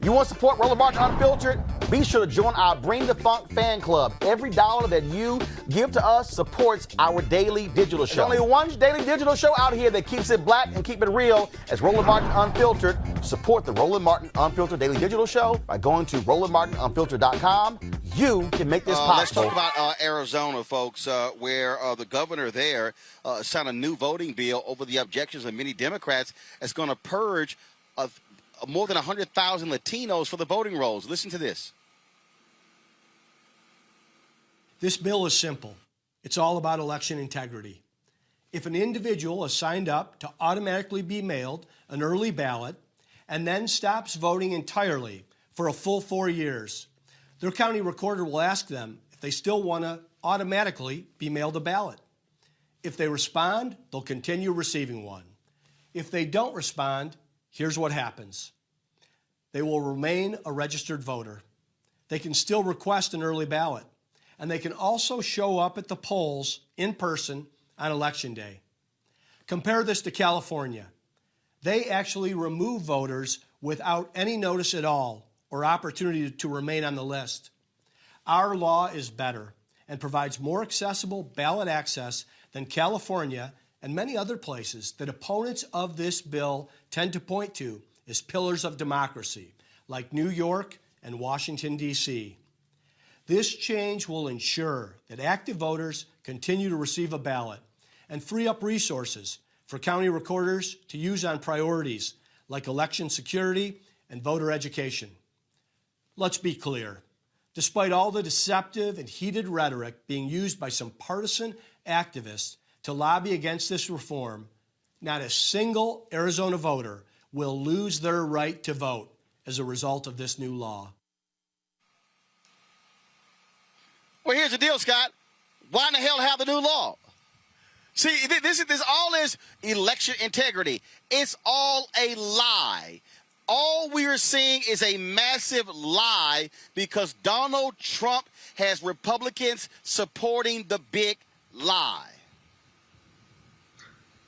You want to support Roland Martin Unfiltered? Be sure to join our Bring the Funk fan club. Every dollar that you give to us supports our daily digital show. There's only one daily digital show out here that keeps it black and keep it real. As Roland Martin Unfiltered. Support the Roland Martin Unfiltered daily digital show by going to RolandMartinUnfiltered.com. You can make this possible. Let's talk about Arizona, folks, where the governor there signed a new voting bill over the objections of many Democrats that's going to purge more than 100,000 Latinos for the voting rolls. Listen to this. This bill is simple. It's all about election integrity. If an individual is signed up to automatically be mailed an early ballot and then stops voting entirely for a full 4 years, their county recorder will ask them if they still want to automatically be mailed a ballot. If they respond, they'll continue receiving one. If they don't respond, here's what happens. They will remain a registered voter. They can still request an early ballot, and they can also show up at the polls in person on Election Day. Compare this to California. They actually remove voters without any notice at all or opportunity to remain on the list. Our law is better and provides more accessible ballot access than California and many other places that opponents of this bill tend to point to as pillars of democracy, like New York and Washington, D.C. This change will ensure that active voters continue to receive a ballot and free up resources for county recorders to use on priorities like election security and voter education. Let's be clear. Despite all the deceptive and heated rhetoric being used by some partisan activists to lobby against this reform, not a single Arizona voter will lose their right to vote as a result of this new law. Well, here's the deal, Scott. Why in the hell have the new law? See, this all is election integrity. It's all a lie. All we are seeing is a massive lie because Donald Trump has Republicans supporting the big lie.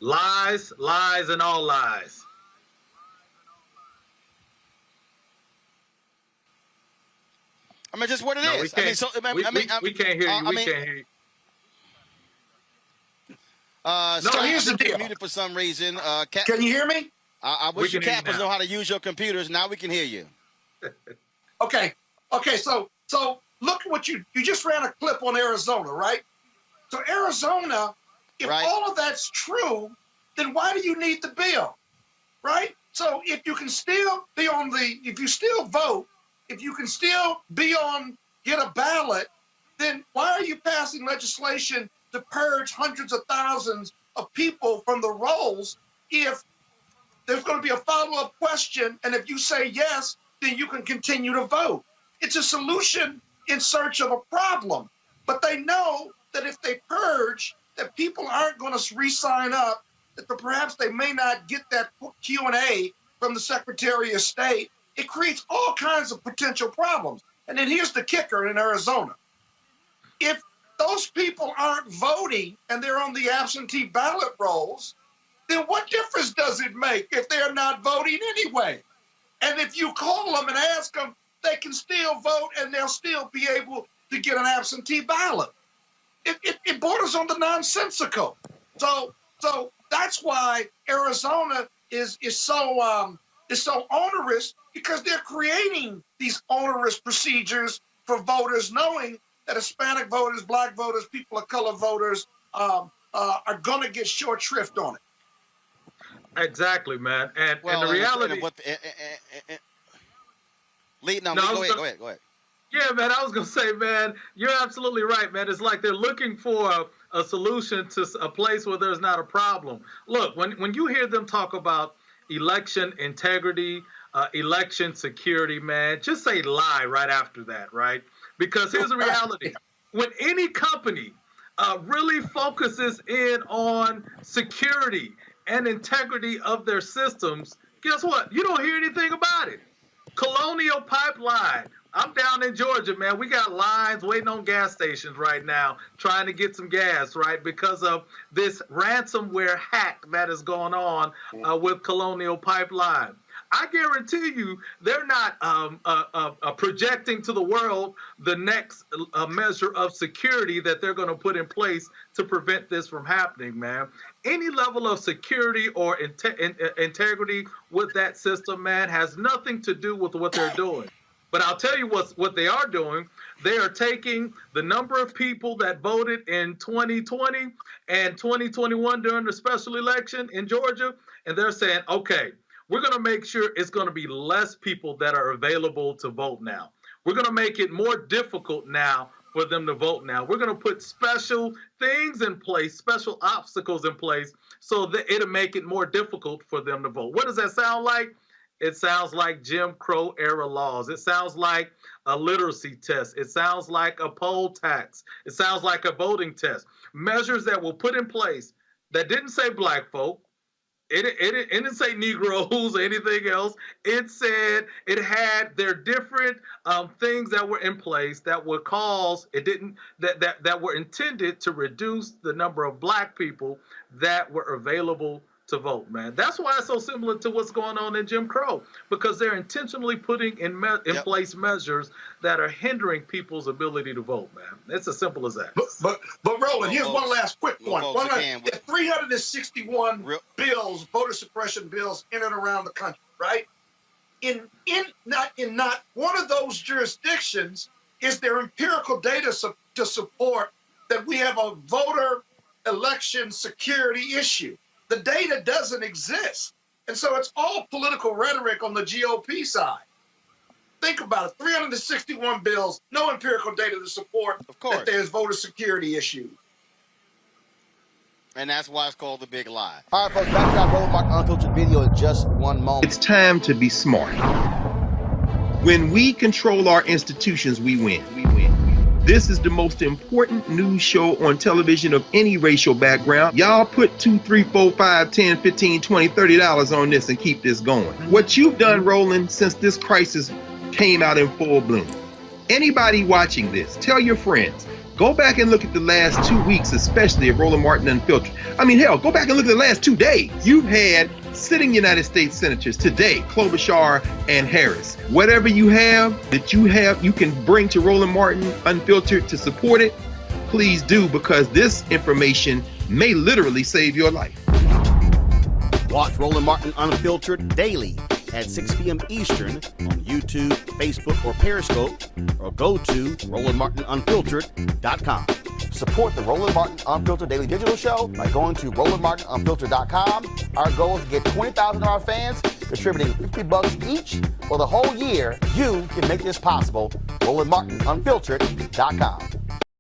Lies, lies, and all lies. I mean, just what it is. We can't hear you. We can't hear you. Scott, here's the deal. Muted for some reason. Can you hear me? I wish your cappers know how to use your computers. Now we can hear you. Okay. So look at what you just ran a clip on Arizona, right? So Arizona, if all of that's true, then why do you need the bill, right? So if you can still be if you still vote, if you can still get a ballot, then why are you passing legislation to purge hundreds of thousands of people from the rolls if there's going to be a follow-up question, and if you say yes, then you can continue to vote? It's a solution in search of a problem. But they know that if they purge, that people aren't going to re-sign up, that perhaps they may not get that Q&A from the Secretary of State. It creates all kinds of potential problems. And then here's the kicker in Arizona. If those people aren't voting and they're on the absentee ballot rolls, then what difference does it make if they're not voting anyway? And if you call them and ask them, they can still vote and they'll still be able to get an absentee ballot. It borders on the nonsensical. So that's why Arizona is so onerous, because they're creating these onerous procedures for voters, knowing that Hispanic voters, black voters, people of color voters are going to get short shrift on it. Exactly, man. And the reality. Go ahead. Yeah, man, I was going to say, man, you're absolutely right, man. It's like they're looking for a solution to a place where there's not a problem. Look, when you hear them talk about election integrity, election security, man, just say lie right after that, right? Because here's the reality. When any company really focuses in on security and integrity of their systems, guess what? You don't hear anything about it. Colonial Pipeline. I'm down in Georgia, man. We got lines waiting on gas stations right now trying to get some gas, right, because of this ransomware hack that is going on with Colonial Pipeline. I guarantee you they're not projecting to the world the next measure of security that they're going to put in place to prevent this from happening, man. Any level of security or integrity with that system, man, has nothing to do with what they're doing. But I'll tell you what they are doing. They are taking the number of people that voted in 2020 and 2021 during the special election in Georgia, and they're saying, okay, we're going to make sure it's going to be less people that are available to vote now. We're going to make it more difficult now for them to vote now. We're going to put special things in place, special obstacles in place, so that it'll make it more difficult for them to vote. What does that sound like? It sounds like Jim Crow era laws. It sounds like a literacy test. It sounds like a poll tax. It sounds like a voting test. Measures that were put in place that didn't say black folk. It didn't say Negroes or anything else. It said it had their different things that were in place that would cause that were intended to reduce the number of black people that were available to vote, man. That's why it's so similar to what's going on in Jim Crow, because they're intentionally putting in place measures that are hindering people's ability to vote, man. It's as simple as that. But Roland, here's one last quick point. 361 bills, voter suppression bills, in and around the country, right? In not one of those jurisdictions is there empirical data to support that we have a voter election security issue. The data doesn't exist. And so it's all political rhetoric on the GOP side. Think about it. 361 bills, no empirical data to support that there's voter security issues. And that's why it's called the big lie. All right, folks, back to our Roland Martin Unfiltered video in just one moment. It's time to be smart. When we control our institutions, we win. This is the most important news show on television of any racial background. Y'all put $2, $3, $4, $5, $10, $15, $20, $30 on this and keep this going. What you've done, Roland, since this crisis came out in full bloom. Anybody watching this, tell your friends. Go back and look at the last 2 weeks, especially of Roland Martin Unfiltered. I mean, hell, go back and look at the last 2 days. You've had sitting United States senators today, Klobuchar and Harris. Whatever you have you can bring to Roland Martin Unfiltered to support it, please do, because this information may literally save your life. Watch Roland Martin Unfiltered daily at 6 p.m. Eastern on YouTube, Facebook, or Periscope, or go to RolandMartinUnfiltered.com. Support the Roland Martin Unfiltered Daily Digital Show by going to RolandMartinUnfiltered.com. Our goal is to get 20,000 of our fans contributing $50 each for the whole year. You can make this possible. RolandMartinUnfiltered.com.